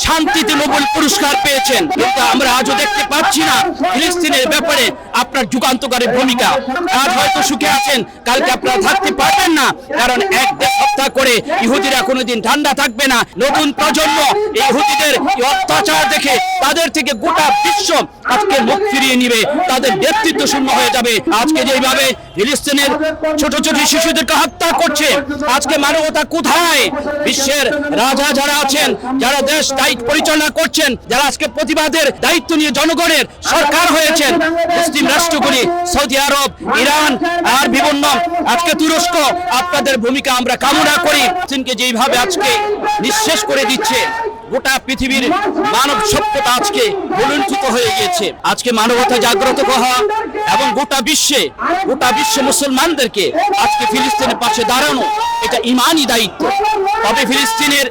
শান্তিতে নোবেল পুরস্কার পেয়েছেন, কিন্তু আমরা আজও দেখতে পাচ্ছি না ফিলিস্তিনের ব্যাপারে আপনার যুগান্তকারী ভূমিকা। আজ হয়তো সুখে আছেন, কালকে আপনারা থাকতে পারবেন না, কারণ এক দেশ হত্যা করে ইহুদিরা কোনোদিন ঠান্ডা থাকবে না। নতুন প্রজন্ম ইহুদিদের অত্যাচার দেখে তাদের থেকে গোটা বিশ্ব আজকে মুখ ফিরিয়ে নিবে, তাদের নেতৃত্ব শূন্য হয়ে যাবে। আজকে যেভাবে ফিলিস্তিনের ছোট ছোট শিশুদেরকে হত্যা করছে, আজকে মানবতা কোথায়? বিশ্বের রাজা যারা আছেন, যারা দেশ দায়িত্ব পরিচালনা করছেন, যারা আজকে প্রতিবাদের দায়িত্ব নিয়ে জনগণের সরকার হয়েছেন, মুসলিম রাষ্ট্রগুলি সৌদি আরব, ইরান আর বিভিন্ন আজকে তুরস্ক, আপনাদের ভূমিকা আমরা কামনা করি। চীনকে যেভাবে আজকে নিঃশেষ করে দিচ্ছে, গোটা পৃথিবীর মানব সভ্যতা আজকে বলুণ্ঠিত হয়ে গিয়েছে। আজকে মানবতা জাগ্রত হওয়া এবং গোটা বিশ্বে মুসলমানদেরকে আজকে ফিলিস্তিনের পাশে দাঁড়ানো, এটা ইমানি দায়িত্ব। তবে ফিলিস্তিনের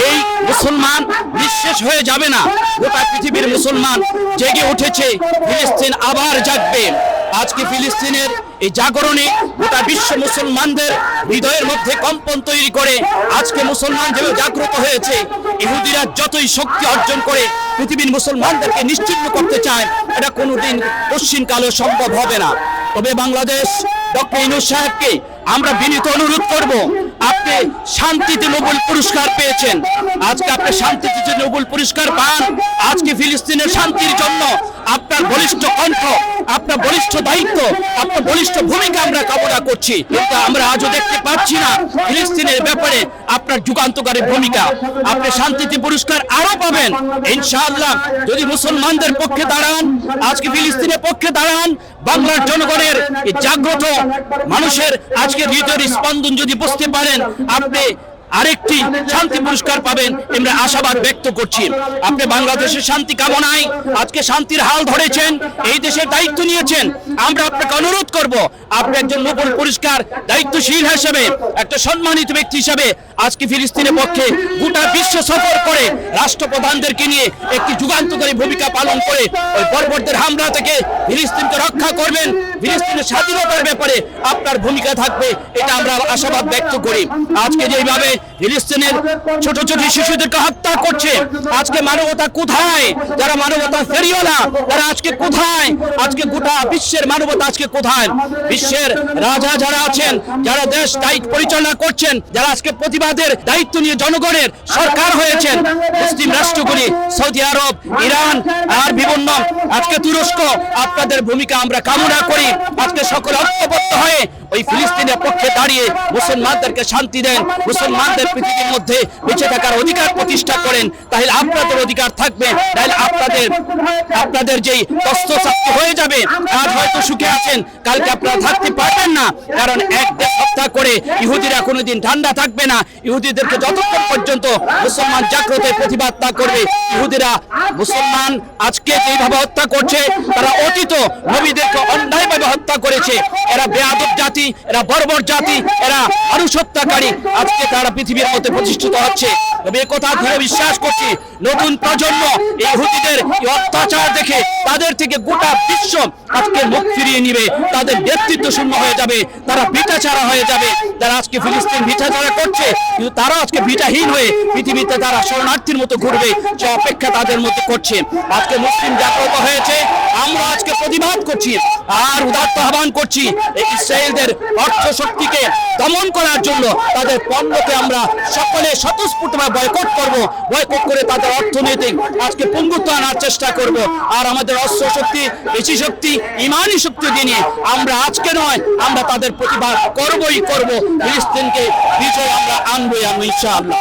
এই মুসলমান নিঃশেষ হয়ে যাবে না, গোটা পৃথিবীর মুসলমান জেগে উঠেছে, ফিলিস্তিন আবার জাগবে। আজকে ফিলিস্তিনের এই জাগরণে গোটা বিশ্ব মুসলমানদের হৃদয়ের মধ্যে কম্পন তৈরি করে আজকে মুসলমান যেভাবে জাগ্রত হয়েছে, ইহুদিরা যতই শক্তি অর্জন করে পৃথিবীর মুসলমানদেরকে নিশ্চিহ্ন করতে চায়, এটা কোনোদিন পশ্চিমকালেও সম্ভব হবে না। তবে বাংলাদেশ ডক্টর ইউনূস সাহেবকে আমরা বিনীত অনুরোধ করব, আপনি শান্তিতে নোবেল পুরস্কার পেয়েছেন, আজকে আপনি শান্তিতে নোবেল পুরস্কার পান, আজকে ফিলিস্তিনের শান্তির জন্য আপনার বলিষ্ঠ কণ্ঠ, আপনার বলিষ্ঠ দায়িত্ব, আপনার বলিষ্ঠ ভূমিকা আমরা কামনা করছি। কিন্তু আমরা আজও দেখতে পাচ্ছি না ফিলিস্তিনের ব্যাপারে আপনার যুগান্তকারী ভূমিকা। আপনি শান্তিতে পুরস্কার আরো পাবেন ইনশাআল্লাহ, যদি মুসলমানদের পক্ষে দাঁড়ান, আজকে ফিলিস্তিনের পক্ষে দাঁড়ান, বাংলার জনগণের এই জাগ্রত মানুষের আজকে হৃদয়ের স্পন্দন যদি বুঝতে পারেন, আপনি আরেকটি শান্তি পুরস্কার পাবেন, আমরা আশাবাদ ব্যক্ত করছি। আপনি বাংলাদেশের শান্তি কামনায় আজকে শান্তির হাল ধরেছেন, এই দেশের দায়িত্ব নিয়েছেন, আমরা আপনাকে অনুরোধ করব, আপনি একজন নোবেল পুরস্কার দায়িত্বশীল হিসেবে, একটা সম্মানিত ব্যক্তি হিসেবে আজকে ফিলিস্তিনের পক্ষে গোটা বিশ্ব সফর করে রাষ্ট্রপ্রধানদেরকে নিয়ে একটি যুগান্তকারী ভূমিকা পালন করে ওই বর্বরদের হামলা থেকে ফিলিস্তিনকে রক্ষা করবেন। ফিলিস্তিনের স্বাধীনতার ব্যাপারে আপনার ভূমিকা থাকবে, এটা আমরা আশাবাদ ব্যক্ত করি। আজকে যেভাবে ফিলিস্তিনের ছোট ছোট শিশুদেরকে হত্যা করছে, আজকে মানবতা কোথায়? যারা মানবতা ফেরিও না, তারা আজকে কোথায়? আজকে গোটা বিশ্বের মানবতা আজকে কোথায়? বিশ্বের রাজা যারা আছেন, যারা দেশ দায়িত্ব পরিচালনা করছেন, যারা আজকে প্রতিবাদের দায়িত্ব নিয়ে জনগণের সরকার হয়েছেন, মুসলিম রাষ্ট্রগুলি সৌদি আরব, ইরান আর বিভিন্ন আজকে তুরস্ক, আপনাদের ভূমিকা আমরা কামনা করি। আজকে সকল ঐক্যবদ্ধ হয়ে ওই ফিলিস্তিনের পক্ষে দাঁড়িয়ে মুসলমানদেরকে শান্তি দেন, মুসলমানদের পৃথিবীর মধ্যে বেঁচে থাকার অধিকার প্রতিষ্ঠা করেন, তাহলে আপনাদের অধিকার থাকবে। তাহলে আপনাদের যেই কষ্টসাধ্য হয়ে যাবে, আজ হয়তো সুখে আছেন, কালকে আপনারা থাকতে পারবেন না, কারণ এক দেশ হত্যা করে ইহুদিরা কোনোদিন ঠান্ডা থাকবে না। ইহুদিদেরকে যতক্ষণ পর্যন্ত মুসলমান জাগ্রতের প্রতিবাদ না করবে, ইহুদিরা মুসলমান আজকে যেভাবে হত্যা করছে, তারা অতীত নবীদেরকে অন্যায়ভাবে হত্যা করেছে। এরা বেয়াদব জাতি, এরা বর্বর জাতি, এরা মানুষ হত্যাকারী, আজকে তারা পৃথিবীর মধ্যে প্রতিষ্ঠিত হচ্ছে। তবে এ কথা দৃঢ় বিশ্বাস করছি, নতুন প্রজন্ম এই ইহুদিদের অত্যাচার দেখে তাদের থেকে গোটা বিশ্ব আজকে মুখ ফিরিয়ে নিবে, তাদের নেতৃত্ব শূন্য হয়ে যাবে, তারা ভিটাছাড়া হয়ে যাবে। যারা আজকে ফিলিস্তিন ভিটাছাড়া করছে, কিন্তু তারা আজকে ভিটাহীন হয়ে পৃথিবীতে তারা শরণার্থীর মতো ঘুরবে, সে অপেক্ষা তাদের মধ্যে করছে। আজকে মুসলিম জাগ্রত হয়েছে, আমরা আজকে প্রতিবাদ করছি আর উদাত্ত আহ্বান করছি, ইসরায়েলদের অর্থ শক্তিকে দমন করার জন্য তাদের পণ্যকে আমরা সকলে স্বতঃস্ফূর্তভাবে বয়কট করব, বয়কট করে তাদের অর্থনৈতিক আজকে পঙ্গুত্ব আনার চেষ্টা করব। আর আমাদের অস্ত্র শক্তি, পেশি শক্তি, ইমানি শক্তি দিয়ে আমরা আজকে নয়, আমরা তাদের প্রতিবাদ করবই করব, ফিলিস্তিনকে বিজয় আমরা আনবই ইনশাআল্লাহ।